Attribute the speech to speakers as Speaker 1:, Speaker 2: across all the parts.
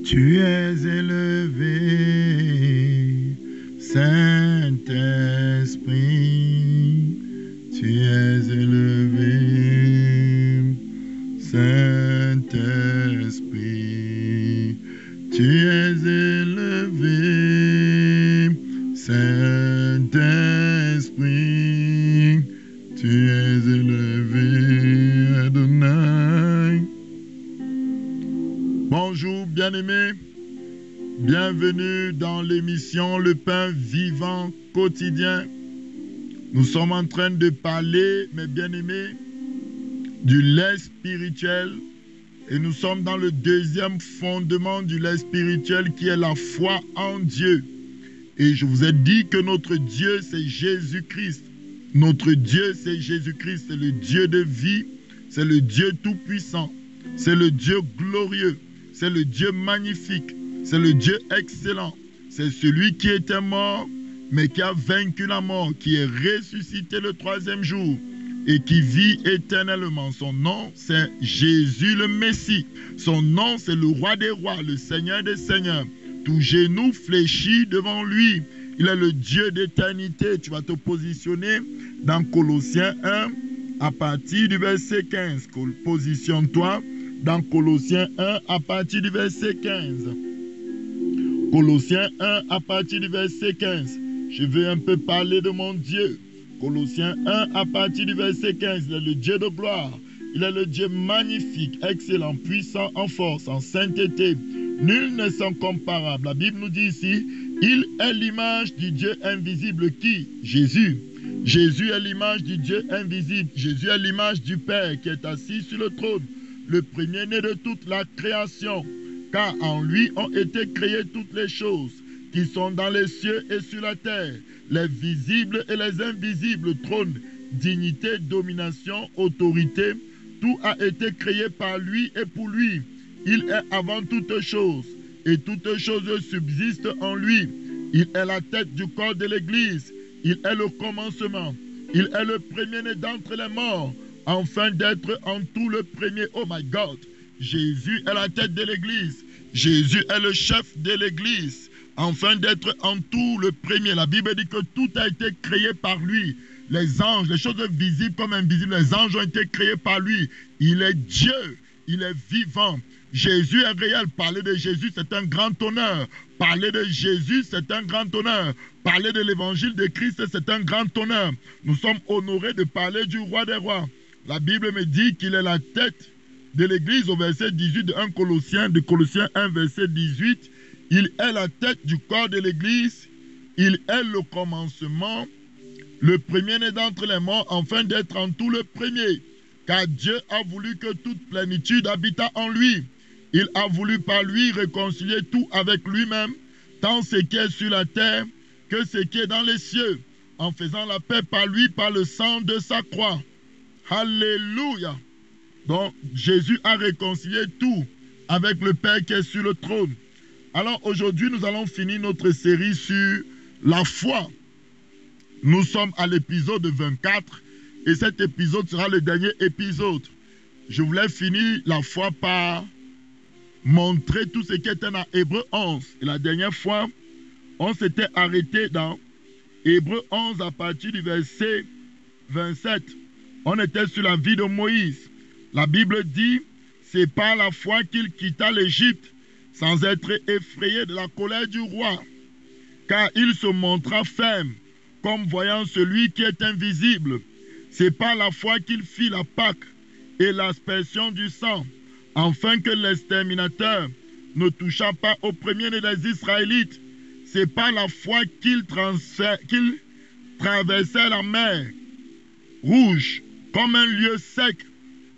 Speaker 1: Tu es élevé, Saint-Esprit. Tu es élevé, Saint-Esprit. Tu es élevé, Saint-Esprit. Tu es élevé, Adonai. Bonjour bien-aimés, bienvenue dans l'émission Le Pain Vivant Quotidien. Nous sommes en train de parler, mes bien-aimés, du lait spirituel et nous sommes dans le deuxième fondement du lait spirituel qui est la foi en Dieu. Et je vous ai dit que notre Dieu c'est Jésus-Christ. Notre Dieu c'est Jésus-Christ, c'est le Dieu de vie, c'est le Dieu tout-puissant, c'est le Dieu glorieux. C'est le Dieu magnifique, c'est le Dieu excellent. C'est celui qui était mort, mais qui a vaincu la mort, qui est ressuscité le troisième jour et qui vit éternellement. Son nom, c'est Jésus le Messie. Son nom, c'est le roi des rois, le Seigneur des seigneurs. Tout genou fléchit devant lui. Il est le Dieu d'éternité. Tu vas te positionner dans Colossiens 1 à partir du verset 15. Positionne-toi dans Colossiens 1 à partir du verset 15. Colossiens 1 à partir du verset 15. Je veux un peu parler de mon Dieu. Colossiens 1 à partir du verset 15. Il est le Dieu de gloire. Il est le Dieu magnifique, excellent, puissant, en force, en sainteté. Nul n'est sans comparable. La Bible nous dit ici, il est l'image du Dieu invisible qui? Jésus. Jésus est l'image du Dieu invisible. Jésus est l'image du Père qui est assis sur le trône. Le premier-né de toute la création, car en lui ont été créées toutes les choses qui sont dans les cieux et sur la terre, les visibles et les invisibles, trône, dignité, domination, autorité, tout a été créé par lui et pour lui. Il est avant toutes choses, et toutes choses subsistent en lui. Il est la tête du corps de l'Église, il est le commencement, il est le premier-né d'entre les morts, afin d'être en tout le premier. Oh my God, Jésus est la tête de l'Église. Jésus est le chef de l'Église, afin d'être en tout le premier. La Bible dit que tout a été créé par lui. Les anges, les choses visibles comme invisibles, les anges ont été créés par lui. Il est Dieu, il est vivant. Jésus est réel. Parler de Jésus, c'est un grand honneur. Parler de Jésus, c'est un grand honneur. Parler de l'évangile de Christ, c'est un grand honneur. Nous sommes honorés de parler du roi des rois. La Bible me dit qu'il est la tête de l'Église au verset 18 de 1 Colossiens, de Colossiens 1 verset 18. Il est la tête du corps de l'Église. Il est le commencement, le premier-né d'entre les morts, afin d'être en tout le premier. Car Dieu a voulu que toute plénitude habitât en lui. Il a voulu par lui réconcilier tout avec lui-même, tant ce qui est sur la terre que ce qui est dans les cieux, en faisant la paix par lui, par le sang de sa croix. Alléluia. Donc, Jésus a réconcilié tout avec le Père qui est sur le trône. Alors, aujourd'hui, nous allons finir notre série sur la foi. Nous sommes à l'épisode 24 et cet épisode sera le dernier épisode. Je voulais finir la foi par montrer tout ce qui était dans Hébreux 11. Et la dernière fois, on s'était arrêté dans Hébreux 11 à partir du verset 27. On était sur la vie de Moïse. La Bible dit, c'est par la foi qu'il quitta l'Égypte, sans être effrayé de la colère du roi, car il se montra ferme, comme voyant celui qui est invisible. C'est par la foi qu'il fit la Pâque et l'aspersion du sang, afin que l'exterminateur ne touchât pas au premier-né des Israélites. C'est par la foi qu'il traversait la mer Rouge comme un lieu sec,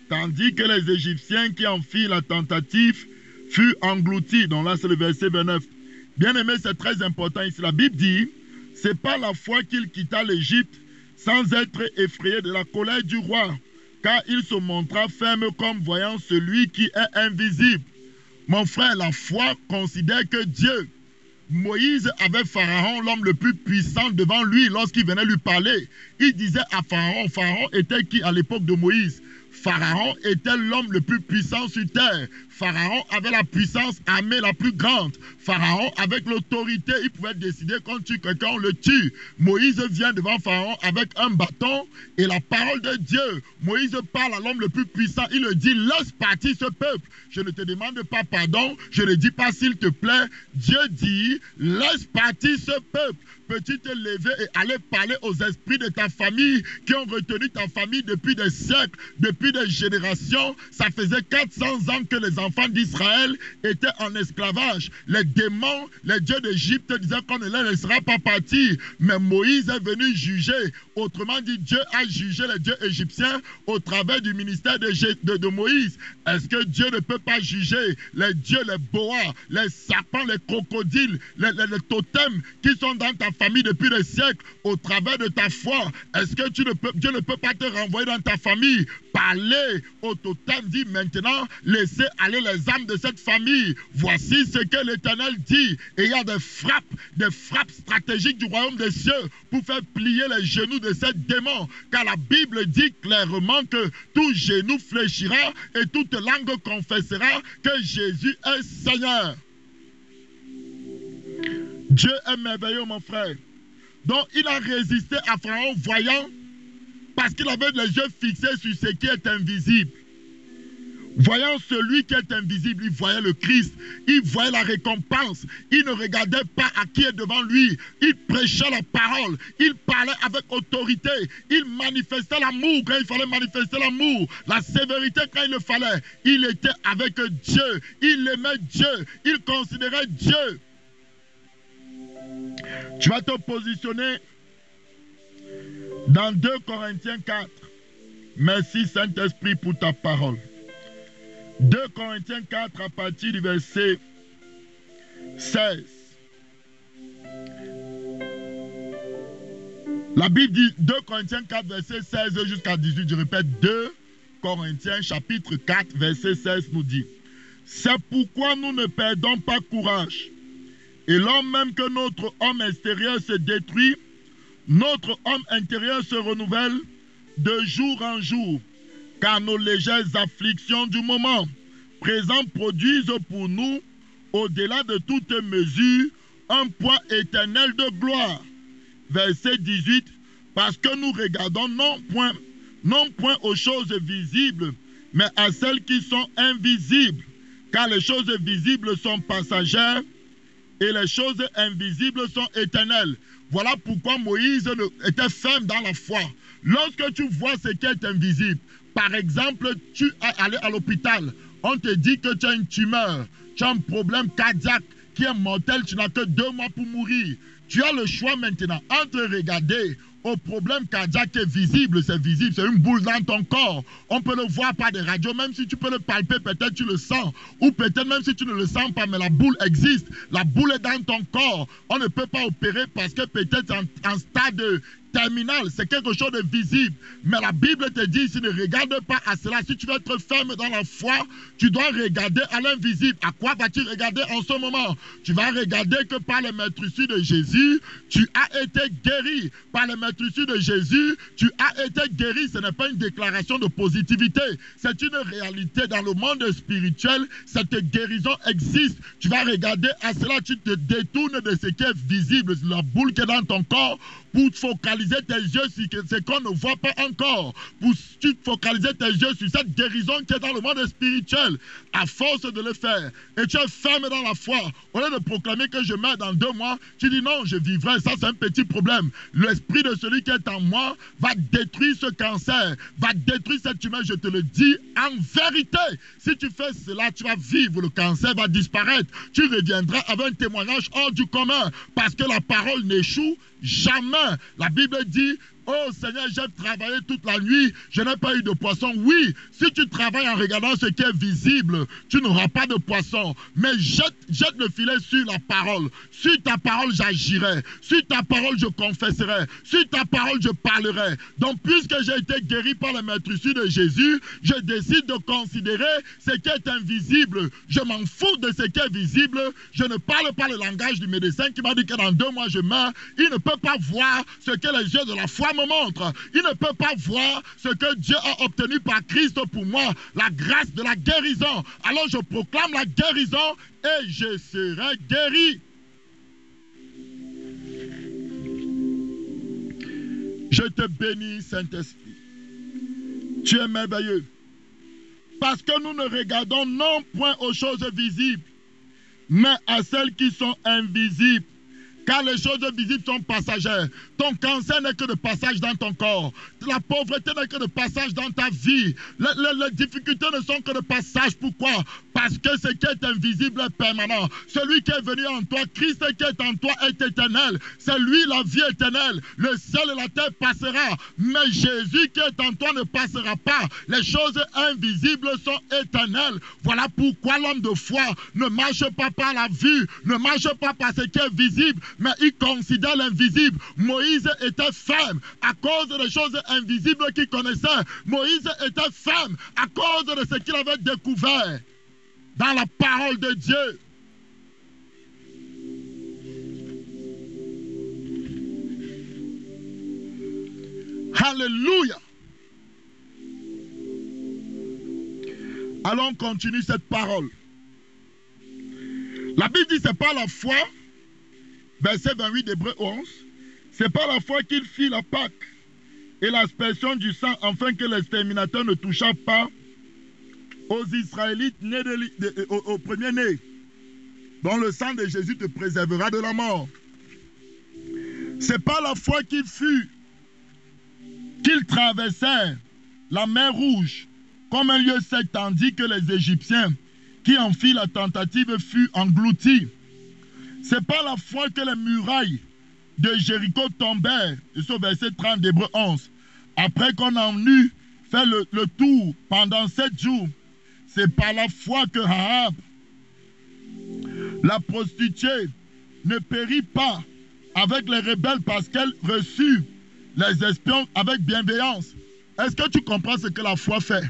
Speaker 1: tandis que les Égyptiens qui en firent la tentative furent engloutis. Donc là, c'est le verset 29. Bien aimé, c'est très important ici. La Bible dit, c'est par la foi qu'il quitta l'Égypte sans être effrayé de la colère du roi, car il se montra ferme comme voyant celui qui est invisible. Mon frère, la foi considère que Dieu, Moïse avait Pharaon, l'homme le plus puissant devant lui lorsqu'il venait lui parler. Il disait à Pharaon, Pharaon était qui à l'époque de Moïse? Pharaon était l'homme le plus puissant sur terre. Pharaon avait la puissance armée la plus grande. Pharaon, avec l'autorité, il pouvait décider qu'on tue quelqu'un, on le tue. Moïse vient devant Pharaon avec un bâton et la parole de Dieu. Moïse parle à l'homme le plus puissant. Il le dit, laisse partir ce peuple. Je ne te demande pas pardon. Je ne dis pas s'il te plaît. Dieu dit, laisse partir ce peuple. Peux-tu te lever et aller parler aux esprits de ta famille qui ont retenu ta famille depuis des siècles, depuis des générations? Ça faisait 400 ans que les enfants d'Israël étaient en esclavage. Les démons, les dieux d'Égypte disaient qu'on ne les laissera pas partir. Mais Moïse est venu juger. Autrement dit, Dieu a jugé les dieux égyptiens au travers du ministère de Moïse. Est-ce que Dieu ne peut pas juger les dieux, les boas, les serpents, les crocodiles, les totems qui sont dans ta famille depuis des siècles au travers de ta foi? Est-ce que Dieu ne peut pas te renvoyer dans ta famille? Parler au totem, dit maintenant, laissez aller les âmes de cette famille. Voici ce que l'Éternel dit. Et il y a des frappes stratégiques du royaume des cieux pour faire plier les genoux de ces démons. Car la Bible dit clairement que tout genou fléchira et toute langue confessera que Jésus est Seigneur. Dieu est merveilleux, mon frère. Donc, il a résisté à Pharaon voyant, parce qu'il avait les yeux fixés sur ce qui est invisible. Voyant celui qui est invisible, il voyait le Christ, il voyait la récompense, il ne regardait pas à qui est devant lui, il prêchait la parole, il parlait avec autorité, il manifestait l'amour quand il fallait manifester l'amour, la sévérité quand il le fallait, il était avec Dieu, il aimait Dieu, il considérait Dieu. Tu vas te positionner dans 2 Corinthiens 4. Merci Saint-Esprit pour ta parole. 2 Corinthiens 4 à partir du verset 16. La Bible dit 2 Corinthiens 4 verset 16 jusqu'à 18. Je répète, 2 Corinthiens chapitre 4 verset 16 nous dit: c'est pourquoi nous ne perdons pas courage. Et lors même que notre homme extérieur se détruit, notre homme intérieur se renouvelle de jour en jour, car nos légères afflictions du moment présent produisent pour nous, au-delà de toute mesure, un poids éternel de gloire. Verset 18, parce que nous regardons non point aux choses visibles, mais à celles qui sont invisibles, car les choses visibles sont passagères, et les choses invisibles sont éternelles. Voilà pourquoi Moïse était ferme dans la foi. Lorsque tu vois ce qui est invisible, par exemple, tu es allé à l'hôpital, on te dit que tu as une tumeur, tu as un problème cardiaque qui est mortel, tu n'as que 2 mois pour mourir. Tu as le choix maintenant entre regarder au problème cardiaque qui est visible, c'est une boule dans ton corps. On peut le voir par des radios, même si tu peux le palper, peut-être tu le sens. Ou peut-être même si tu ne le sens pas, mais la boule existe. La boule est dans ton corps. On ne peut pas opérer parce que peut-être en stade terminal, c'est quelque chose de visible. Mais la Bible te dit, si ne regarde pas à cela, si tu veux être ferme dans la foi, tu dois regarder à l'invisible. À quoi vas-tu regarder en ce moment? Tu vas regarder que par les meurtrissures de Jésus, tu as été guéri. Par les meurtrissures de Jésus, tu as été guéri. Ce n'est pas une déclaration de positivité. C'est une réalité dans le monde spirituel. Cette guérison existe. Tu vas regarder à cela, tu te détournes de ce qui est visible, la boule qui est dans ton corps, pour focaliser tes yeux sur ce qu'on ne voit pas encore, pour focaliser tes yeux sur cette guérison qui est dans le monde spirituel, à force de le faire, et tu es ferme dans la foi, au lieu de proclamer que je meurs dans 2 mois, tu dis non, je vivrai, ça c'est un petit problème. L'esprit de celui qui est en moi va détruire ce cancer, va détruire cette tumeur, je te le dis en vérité. Si tu fais cela, tu vas vivre, le cancer va disparaître, tu reviendras avec un témoignage hors du commun, parce que la parole n'échoue jamais. La Bible dit, oh Seigneur, j'ai travaillé toute la nuit, je n'ai pas eu de poisson. Oui, si tu travailles en regardant ce qui est visible, tu n'auras pas de poisson. Mais jette le filet sur la parole. Sur ta parole, j'agirai. Sur ta parole, je confesserai. Sur ta parole, je parlerai. Donc, puisque j'ai été guéri par les meurtrissures de Jésus, je décide de considérer ce qui est invisible. Je m'en fous de ce qui est visible. Je ne parle pas le langage du médecin qui m'a dit que dans 2 mois, je meurs. Il ne peut pas voir ce que les yeux de la foi me montre. Il ne peut pas voir ce que Dieu a obtenu par Christ pour moi, la grâce de la guérison. Alors je proclame la guérison et je serai guéri. Je te bénis, Saint-Esprit. Tu es merveilleux. Parce que nous ne regardons non point aux choses visibles, mais à celles qui sont invisibles. Car les choses visibles sont passagères. Ton cancer n'est que de passage dans ton corps. La pauvreté n'est que de passage dans ta vie. Les difficultés ne sont que de passage. Pourquoi? Parce que ce qui est invisible est permanent. Celui qui est venu en toi, Christ qui est en toi est éternel. C'est lui la vie éternelle. Le ciel et la terre passera. Mais Jésus qui est en toi ne passera pas. Les choses invisibles sont éternelles. Voilà pourquoi l'homme de foi ne marche pas par la vue, ne marche pas par ce qui est visible, mais il considère l'invisible. Moïse était ferme à cause des choses invisibles qu'il connaissait. Moïse était ferme à cause de ce qu'il avait découvert dans la parole de Dieu. Alléluia. Allons continuer cette parole. La Bible dit c'est pas la foi. Verset 28 d'Hébreux 11, c'est par la foi qu'il fit la Pâque et l'aspersion du sang, afin que l'exterminateur ne touchât pas aux Israélites nés au premier-né, dont le sang de Jésus te préservera de la mort. C'est par la foi qu'il traversait la mer Rouge comme un lieu sec, tandis que les Égyptiens qui en firent la tentative furent engloutis. C'est par la foi que les murailles de Jéricho tombèrent. C'est au verset 30 d'Hébreux 11. Après qu'on en eut fait le tour pendant 7 jours, c'est par la foi que Rahab, la prostituée, ne périt pas avec les rebelles parce qu'elle reçut les espions avec bienveillance. Est-ce que tu comprends ce que la foi fait?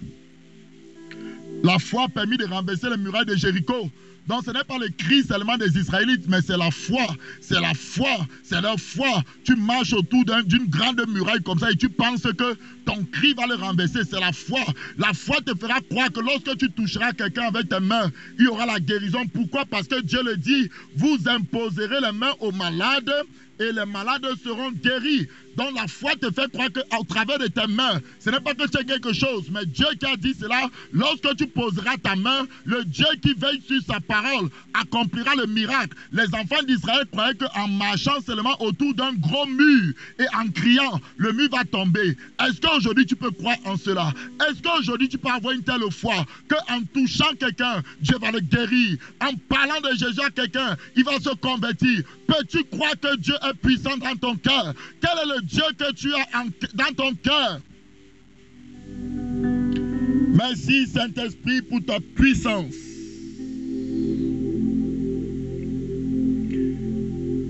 Speaker 1: La foi a permis de renverser les murailles de Jéricho. Donc ce n'est pas le cri seulement des Israélites, mais c'est la foi, c'est la foi, c'est leur foi. Tu marches autour d'une grande muraille comme ça et tu penses que ton cri va le renverser, c'est la foi. La foi te fera croire que lorsque tu toucheras quelqu'un avec tes mains, il y aura la guérison. Pourquoi? Parce que Dieu le dit, vous imposerez les mains aux malades et les malades seront guéris. Donc la foi te fait croire qu'au travers de tes mains, ce n'est pas que tu as quelque chose, mais Dieu qui a dit cela, lorsque tu poseras ta main, le Dieu qui veille sur sa parole accomplira le miracle. Les enfants d'Israël croyaient qu'en marchant seulement autour d'un gros mur et en criant, le mur va tomber. Est-ce qu'aujourd'hui tu peux croire en cela? Est-ce qu'aujourd'hui tu peux avoir une telle foi qu'en touchant quelqu'un, Dieu va le guérir? En parlant de Jésus à quelqu'un, il va se convertir. Peux-tu croire que Dieu est puissant dans ton cœur? Quel est le Dieu que tu as dans ton cœur? Merci Saint-Esprit pour ta puissance.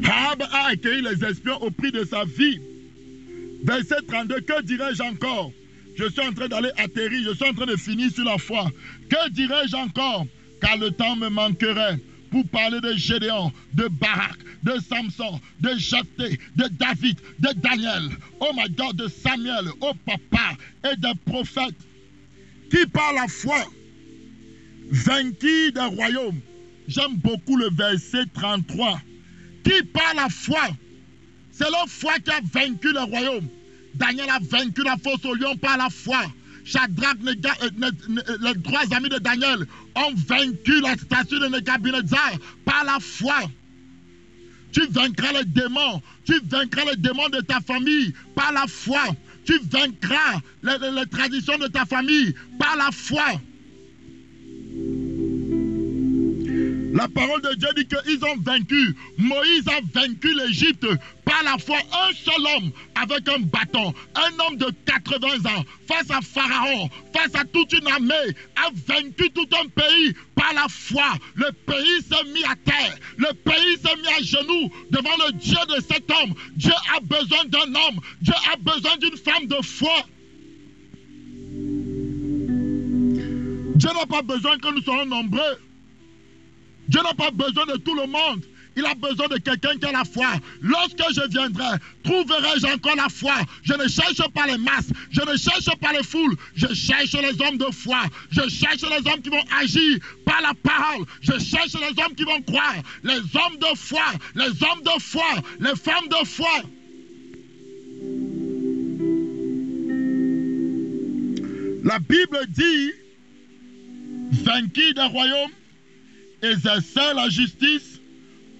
Speaker 1: Rahab a accueilli les espions au prix de sa vie. Verset 32, que dirais-je encore? Je suis en train d'aller atterrir, je suis en train de finir sur la foi. Que dirais-je encore? Car le temps me manquerait pour parler de Gédéon, de Barak, de Samson, de Jephthé, de David, de Daniel, oh my God, de Samuel, oh papa, et des prophètes qui par la foi vainquirent des royaumes. J'aime beaucoup le verset 33. Qui par la foi, c'est leur foi qui a vaincu le royaume. Daniel a vaincu la fosse au lion par la foi. Shadrach, les 3 amis de Daniel, ont vaincu la statue de Nebuchadnezzar par la foi. Tu vaincras les démons. Tu vaincras les démons de ta famille par la foi. Tu vaincras les traditions de ta famille par la foi. La parole de Dieu dit qu'ils ont vaincu. Moïse a vaincu l'Égypte par la foi. Un seul homme avec un bâton, un homme de 80 ans, face à Pharaon, face à toute une armée, a vaincu tout un pays par la foi. Le pays s'est mis à terre. Le pays s'est mis à genoux devant le Dieu de cet homme. Dieu a besoin d'un homme. Dieu a besoin d'une femme de foi. Dieu n'a pas besoin que nous soyons nombreux. Dieu n'a pas besoin de tout le monde. Il a besoin de quelqu'un qui a la foi. Lorsque je viendrai, trouverai-je encore la foi? Je ne cherche pas les masses, je ne cherche pas les foules, je cherche les hommes de foi. Je cherche les hommes qui vont agir par la parole. Je cherche les hommes qui vont croire. Les hommes de foi, les hommes de foi, les femmes de foi. La Bible dit, vainqueur des royaumes, exercer la justice,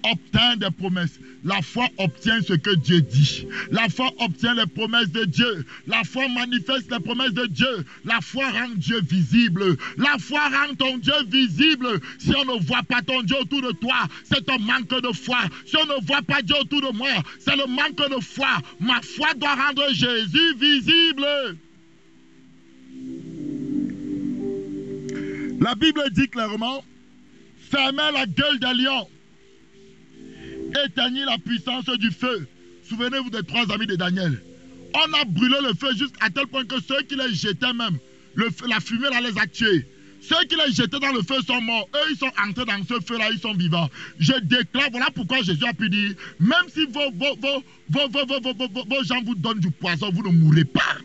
Speaker 1: obtient des promesses. La foi obtient ce que Dieu dit. La foi obtient les promesses de Dieu. La foi manifeste les promesses de Dieu. La foi rend Dieu visible. La foi rend ton Dieu visible. Si on ne voit pas ton Dieu autour de toi, c'est un manque de foi. Si on ne voit pas Dieu autour de moi, c'est le manque de foi. Ma foi doit rendre Jésus visible. La Bible dit clairement, fermez la gueule des lions, éteignez la puissance du feu. Souvenez-vous des 3 amis de Daniel. On a brûlé le feu jusqu'à tel point que ceux qui les jetaient même, la fumée là les a tués. Ceux qui les jetaient dans le feu sont morts. Eux, ils sont entrés dans ce feu-là, ils sont vivants. Je déclare, voilà pourquoi Jésus a pu dire, même si vos gens vous donnent du poison, vous ne mourrez pas.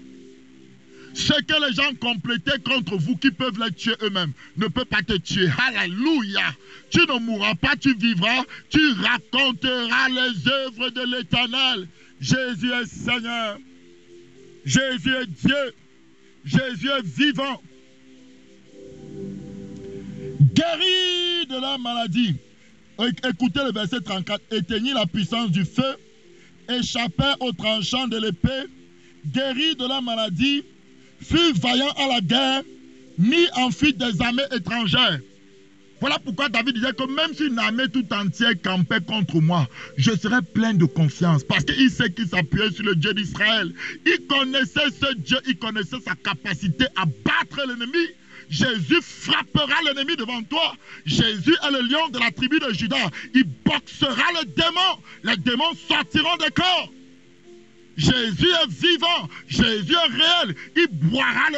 Speaker 1: Ce que les gens complétaient contre vous, qui peuvent les tuer eux-mêmes, ne peut pas te tuer. Alléluia. Tu ne mourras pas, tu vivras. Tu raconteras les œuvres de l'Éternel. Jésus est Seigneur. Jésus est Dieu. Jésus est vivant. Guéris de la maladie. Écoutez le verset 34. Éteignez la puissance du feu. Échappez au tranchant de l'épée. Guéris de la maladie. Fut vaillant à la guerre, mis en fuite des armées étrangères. Voilà pourquoi David disait que même si une armée tout entière campait contre moi, je serais plein de confiance. Parce qu'il sait qu'il s'appuyait sur le Dieu d'Israël. Il connaissait ce Dieu, il connaissait sa capacité à battre l'ennemi. Jésus frappera l'ennemi devant toi. Jésus est le lion de la tribu de Juda. Il boxera les démons. Les démons sortiront des corps. Jésus est vivant, Jésus est réel, il boira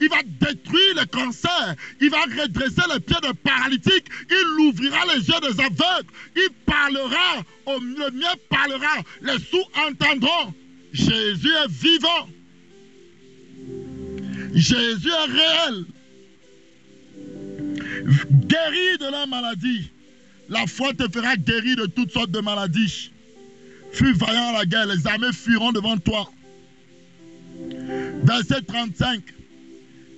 Speaker 1: il va détruire le cancer, il va redresser les pieds des paralytiques, il ouvrira les yeux des aveugles, il parlera, le mien parlera, les sourds entendront. Jésus est vivant, Jésus est réel. Guéri de la maladie, la foi te fera guérir de toutes sortes de maladies. Fus vaillant à la guerre, les armées fuiront devant toi. Verset 35.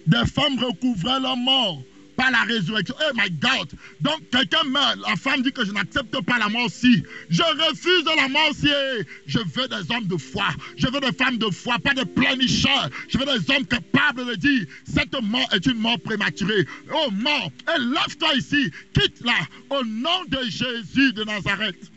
Speaker 1: Des femmes recouvraient leur mort par la résurrection. Oh my God! Donc quelqu'un meurt, la femme dit que je n'accepte pas la mort si. Je refuse la mort si. Je veux des hommes de foi. Je veux des femmes de foi, pas des pleurnicheurs. Je veux des hommes capables de dire, cette mort est une mort prématurée. Oh mort, lève-toi ici, quitte-la au nom de Jésus de Nazareth.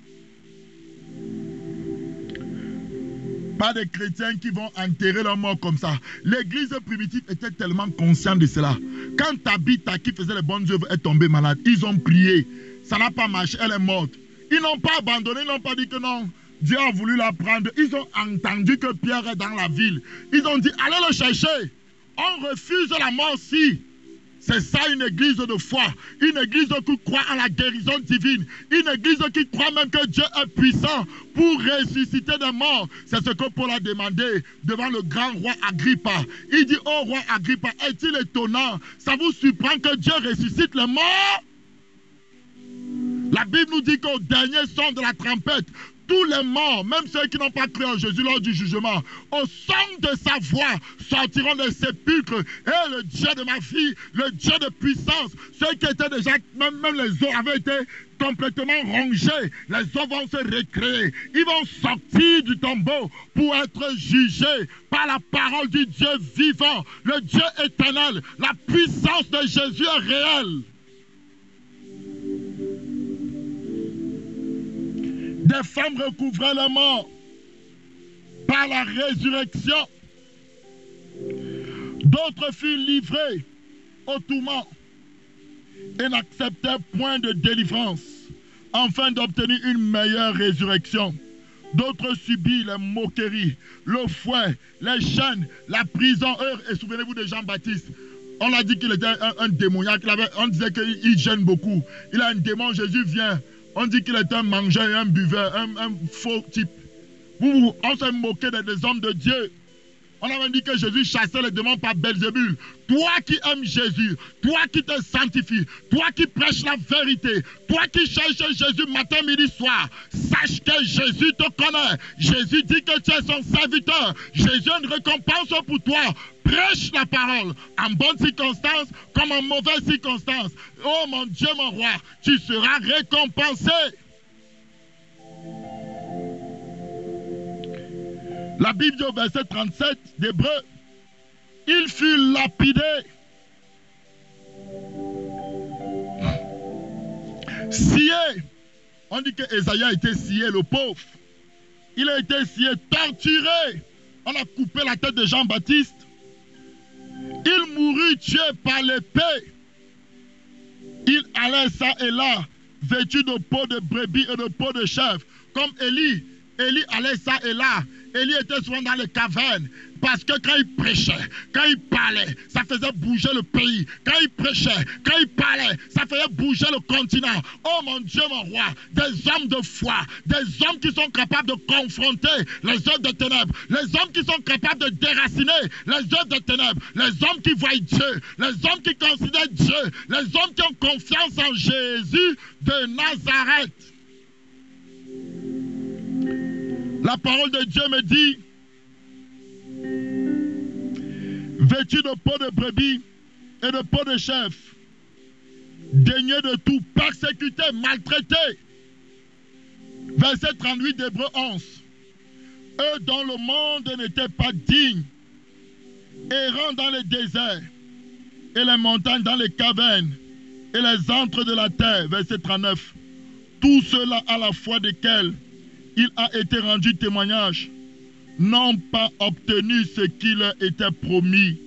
Speaker 1: Pas des chrétiens qui vont enterrer leur mort comme ça. L'église primitive était tellement consciente de cela. Quand Tabitha, qui faisait les bonnes œuvres, est tombée malade, ils ont prié. Ça n'a pas marché, elle est morte. Ils n'ont pas abandonné, ils n'ont pas dit que non. Dieu a voulu la prendre. Ils ont entendu que Pierre est dans la ville. Ils ont dit, allez le chercher. On refuse la mort si. C'est ça une église de foi. Une église qui croit à la guérison divine. Une église qui croit même que Dieu est puissant pour ressusciter des morts. C'est ce que Paul a demandé devant le grand roi Agrippa. Il dit, oh roi Agrippa, est-il étonnant? Ça vous surprend que Dieu ressuscite les morts? La Bible nous dit qu'au dernier son de la trompette, tous les morts, même ceux qui n'ont pas cru en Jésus lors du jugement, au son de sa voix, sortiront des sépulcres. Et le Dieu de ma fille, le Dieu de puissance, ceux qui étaient déjà, même les os avaient été complètement rongés, les os vont se recréer. Ils vont sortir du tombeau pour être jugés par la parole du Dieu vivant, le Dieu éternel. La puissance de Jésus est réelle. Des femmes recouvraient les morts par la résurrection. D'autres furent livrés au tourment et n'acceptèrent point de délivrance, afin d'obtenir une meilleure résurrection. D'autres subirent les moqueries, le fouet, les chaînes, la prison. Et souvenez-vous de Jean-Baptiste. On a dit qu'il était un démoniaque. On disait qu'il gêne beaucoup. Il a un démon, Jésus vient. On dit qu'il est un mangeur et un buveur, un faux type. On s'est moqué des hommes de Dieu. On a même dit que Jésus chassait les démons par Belzébul. Toi qui aimes Jésus, toi qui te sanctifies, toi qui prêches la vérité, toi qui cherches Jésus matin, midi, soir, sache que Jésus te connaît. Jésus dit que tu es son serviteur. Jésus a une récompense pour toi. Prêche la parole en bonne circonstance comme en mauvaise circonstance. Oh mon Dieu, mon roi, tu seras récompensé. La Bible dit au verset 37 d'Hébreu, il fut lapidé, scié. On dit que Ésaïe a été scié, le pauvre. Il a été scié, torturé. On a coupé la tête de Jean-Baptiste. Il mourut tué par l'épée. Il allait ça et là, vêtu de peau de brebis et de peau de chèvre, comme Élie. Élie allait ça et là. Élie était souvent dans les cavernes. Parce que quand il prêchait, quand il parlait, ça faisait bouger le pays. Quand il prêchait, quand il parlait, ça faisait bouger le continent. Oh mon Dieu, mon roi, des hommes de foi, des hommes qui sont capables de confronter les œuvres de ténèbres, les hommes qui sont capables de déraciner les œuvres de ténèbres, les hommes qui voient Dieu, les hommes qui considèrent Dieu, les hommes qui ont confiance en Jésus de Nazareth. La parole de Dieu me dit, vêtu de peau de brebis et de peau de chèvre, daigné de tout, persécuté, maltraité. Verset 38 d'Hébreu 11. Eux dont le monde n'était pas digne, errant dans les déserts et les montagnes, dans les cavernes et les antres de la terre. Verset 39. Tout cela à la foi desquels il a été rendu témoignage, n'ont pas obtenu ce qui leur était promis.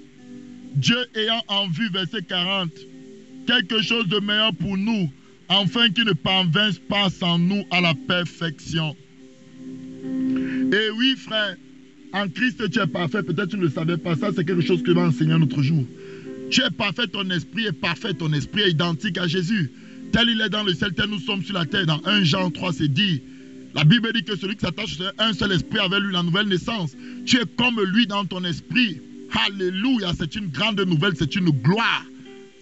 Speaker 1: Dieu ayant en vue, verset 40, quelque chose de meilleur pour nous, afin qu'il ne parvinsse pas sans nous à la perfection. Et oui, frère, en Christ tu es parfait. Peut-être tu ne le savais pas. Ça, c'est quelque chose que va enseigner un autre jour. Tu es parfait, ton esprit est parfait, ton esprit est identique à Jésus. Tel il est dans le ciel, tel nous sommes sur la terre. Dans 1 Jean 3, c'est dit. La Bible dit que celui qui s'attache à un seul esprit avec lui, la nouvelle naissance. Tu es comme lui dans ton esprit. Alléluia, c'est une grande nouvelle, c'est une gloire.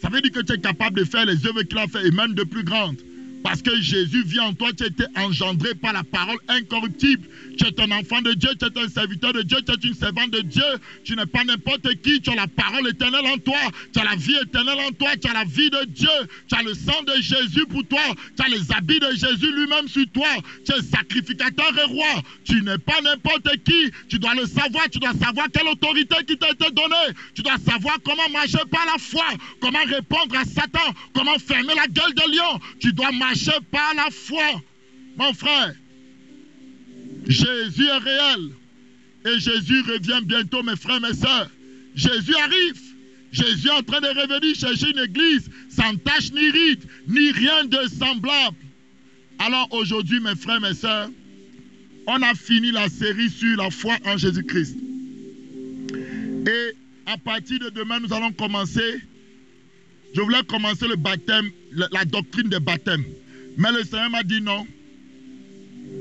Speaker 1: Ça veut dire que tu es capable de faire les œuvres qu'il a fait et même de plus grandes. Parce que Jésus vit en toi, tu as été engendré par la parole incorruptible. Tu es un enfant de Dieu, tu es un serviteur de Dieu, tu es une servante de Dieu. Tu n'es pas n'importe qui, tu as la parole éternelle en toi. Tu as la vie éternelle en toi, tu as la vie de Dieu. Tu as le sang de Jésus pour toi. Tu as les habits de Jésus lui-même sur toi. Tu es sacrificateur et roi. Tu n'es pas n'importe qui. Tu dois le savoir, tu dois savoir quelle autorité qui t'a été donnée. Tu dois savoir comment marcher par la foi, comment répondre à Satan, comment fermer la gueule de lion. Tu dois marcher par la foi, mon frère. Jésus est réel et Jésus revient bientôt, mes frères, mes sœurs. Jésus arrive. Jésus est en train de revenir chercher une église sans tache ni ride, ni rien de semblable. Alors aujourd'hui, mes frères, mes sœurs, on a fini la série sur la foi en Jésus-Christ. Et à partir de demain, nous allons commencer. Je voulais commencer le baptême, la doctrine des baptêmes. Mais le Seigneur m'a dit non.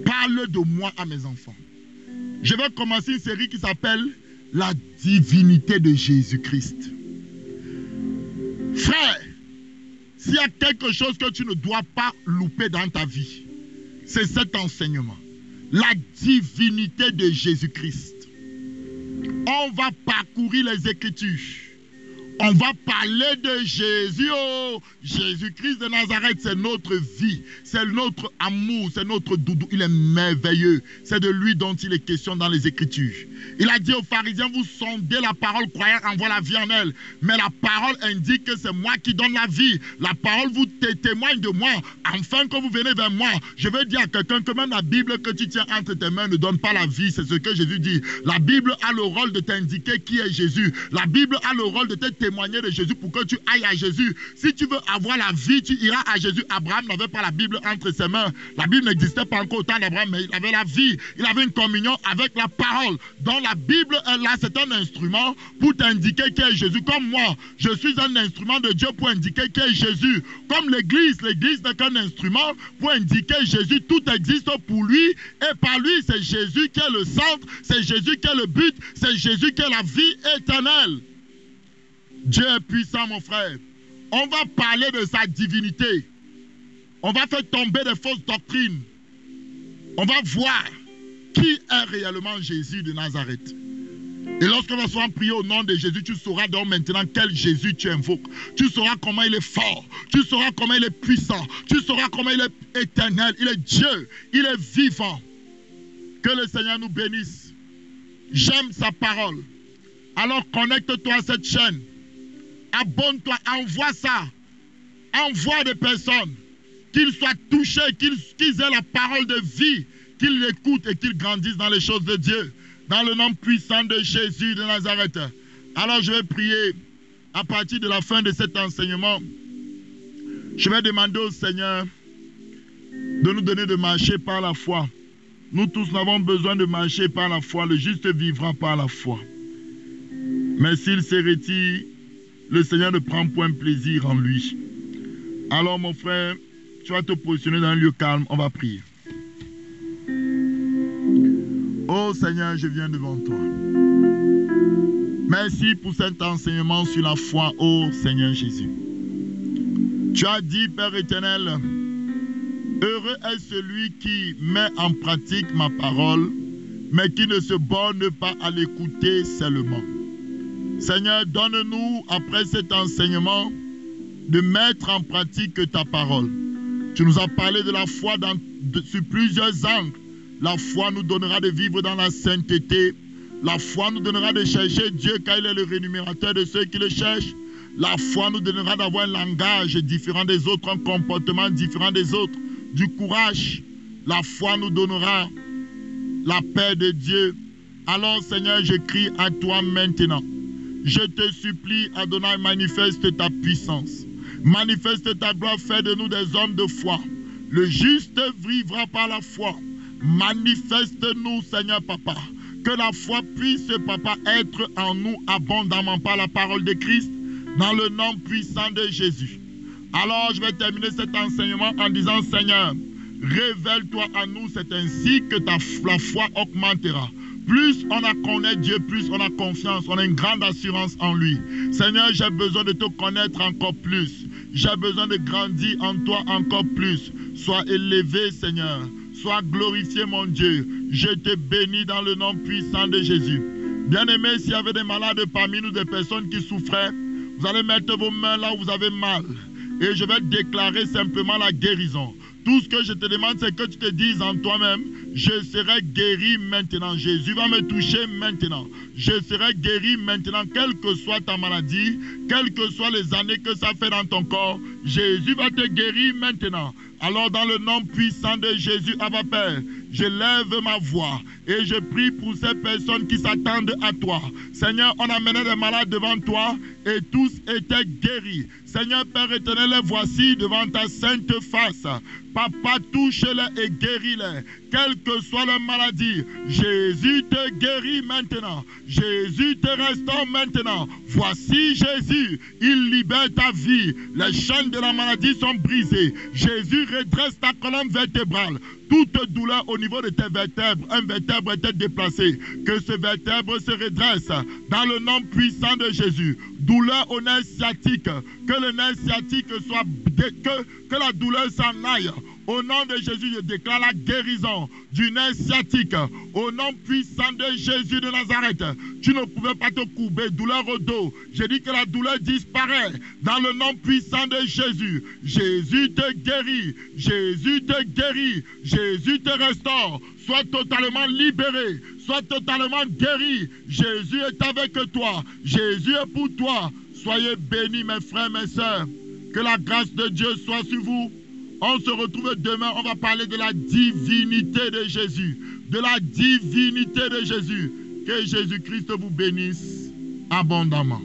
Speaker 1: Parle de moi à mes enfants. Je vais commencer une série qui s'appelle La divinité de Jésus-Christ. Frère, s'il y a quelque chose que tu ne dois pas louper dans ta vie, c'est cet enseignement. La divinité de Jésus-Christ. On va parcourir les Écritures. On va parler de Jésus. Oh, Jésus-Christ de Nazareth, c'est notre vie, c'est notre amour, c'est notre doudou. Il est merveilleux. C'est de lui dont il est question dans les Écritures. Il a dit aux pharisiens, vous sondez la parole, croyant en voir la vie en elle. Mais la parole indique que c'est moi qui donne la vie. La parole vous témoigne de moi, afin que vous venez vers moi. Je veux dire à quelqu'un que même la Bible que tu tiens entre tes mains ne donne pas la vie. C'est ce que Jésus dit. La Bible a le rôle de t'indiquer qui est Jésus. La Bible a le rôle de te témoigner témoigner de Jésus pour que tu ailles à Jésus. Si tu veux avoir la vie, tu iras à Jésus. Abraham n'avait pas la Bible entre ses mains. La Bible n'existait pas encore au temps d'Abraham, mais il avait la vie. Il avait une communion avec la parole. Donc la Bible est là, c'est un instrument pour t'indiquer qui est Jésus. Comme moi, je suis un instrument de Dieu pour indiquer qui est Jésus. Comme l'Église n'est qu'un instrument pour indiquer Jésus. Tout existe pour lui et par lui, c'est Jésus qui est le centre, c'est Jésus qui est le but, c'est Jésus qui est la vie éternelle. Dieu est puissant, mon frère. On va parler de sa divinité. On va faire tomber des fausses doctrines. On va voir qui est réellement Jésus de Nazareth. Et lorsqu'on va souvent prier au nom de Jésus, tu sauras donc maintenant quel Jésus tu invoques. Tu sauras comment il est fort. Tu sauras comment il est puissant. Tu sauras comment il est éternel. Il est Dieu. Il est vivant. Que le Seigneur nous bénisse. J'aime sa parole. Alors connecte-toi à cette chaîne. Abonne-toi. Envoie ça. Envoie des personnes. Qu'ils soient touchés. Qu'ils aient la parole de vie. Qu'ils l'écoutent et qu'ils grandissent dans les choses de Dieu. Dans le nom puissant de Jésus de Nazareth. Alors je vais prier à partir de la fin de cet enseignement. Je vais demander au Seigneur de nous donner de marcher par la foi. Nous tous n'avons besoin de marcher par la foi. Le juste vivra par la foi. Mais s'il se retire, le Seigneur ne prend point plaisir en lui. Alors mon frère, tu vas te positionner dans un lieu calme. On va prier. Oh Seigneur, je viens devant toi. Merci pour cet enseignement sur la foi, oh Seigneur Jésus. Tu as dit, Père éternel, heureux est celui qui met en pratique ma parole, mais qui ne se borne pas à l'écouter seulement. Seigneur, donne-nous, après cet enseignement, de mettre en pratique ta parole. Tu nous as parlé de la foi sur plusieurs angles. La foi nous donnera de vivre dans la sainteté. La foi nous donnera de chercher Dieu car il est le rémunérateur de ceux qui le cherchent. La foi nous donnera d'avoir un langage différent des autres, un comportement différent des autres, du courage. La foi nous donnera la paix de Dieu. Alors Seigneur, je crie à toi maintenant. Je te supplie, Adonai, manifeste ta puissance. Manifeste ta gloire, fais de nous des hommes de foi. Le juste vivra par la foi. Manifeste-nous, Seigneur Papa, que la foi puisse, Papa, être en nous abondamment par la parole de Christ, dans le nom puissant de Jésus. Alors, je vais terminer cet enseignement en disant, Seigneur, révèle-toi à nous, c'est ainsi que la foi augmentera. Plus on a connaît Dieu, plus on a confiance, on a une grande assurance en lui. Seigneur, j'ai besoin de te connaître encore plus. J'ai besoin de grandir en toi encore plus. Sois élevé, Seigneur. Sois glorifié, mon Dieu. Je te bénis dans le nom puissant de Jésus. Bien-aimés, s'il y avait des malades parmi nous, des personnes qui souffraient, vous allez mettre vos mains là où vous avez mal. Et je vais déclarer simplement la guérison. Tout ce que je te demande, c'est que tu te dises en toi-même, je serai guéri maintenant. Jésus va me toucher maintenant. Je serai guéri maintenant, quelle que soit ta maladie, quelles que soient les années que ça fait dans ton corps. Jésus va te guérir maintenant. Alors dans le nom puissant de Jésus, Abba Père, je lève ma voix et je prie pour ces personnes qui s'attendent à toi. Seigneur, on amenait des malades devant toi et tous étaient guéris. Seigneur Père éternel, les voici devant ta sainte face. Papa, touche-les et guéris-les, quelle que soit leur maladie. Jésus te guérit maintenant. Jésus te restaure maintenant. Voici Jésus, il libère ta vie. Les chaînes de la maladie sont brisées. Jésus redresse ta colonne vertébrale. Toute douleur au niveau de tes vertèbres, un vertèbre était déplacé. Que ce vertèbre se redresse dans le nom puissant de Jésus. Douleur au nerf sciatique, que le nerf sciatique soit, que la douleur s'en aille. Au nom de Jésus, je déclare la guérison du nerf sciatique. Au nom puissant de Jésus de Nazareth, tu ne pouvais pas te courber, douleur au dos. Je dis que la douleur disparaît dans le nom puissant de Jésus. Jésus te guérit, Jésus te guérit, Jésus te restaure. Sois totalement libéré, sois totalement guéri. Jésus est avec toi, Jésus est pour toi. Soyez bénis mes frères, mes sœurs. Que la grâce de Dieu soit sur vous. On se retrouve demain, on va parler de la divinité de Jésus. De la divinité de Jésus. Que Jésus-Christ vous bénisse abondamment.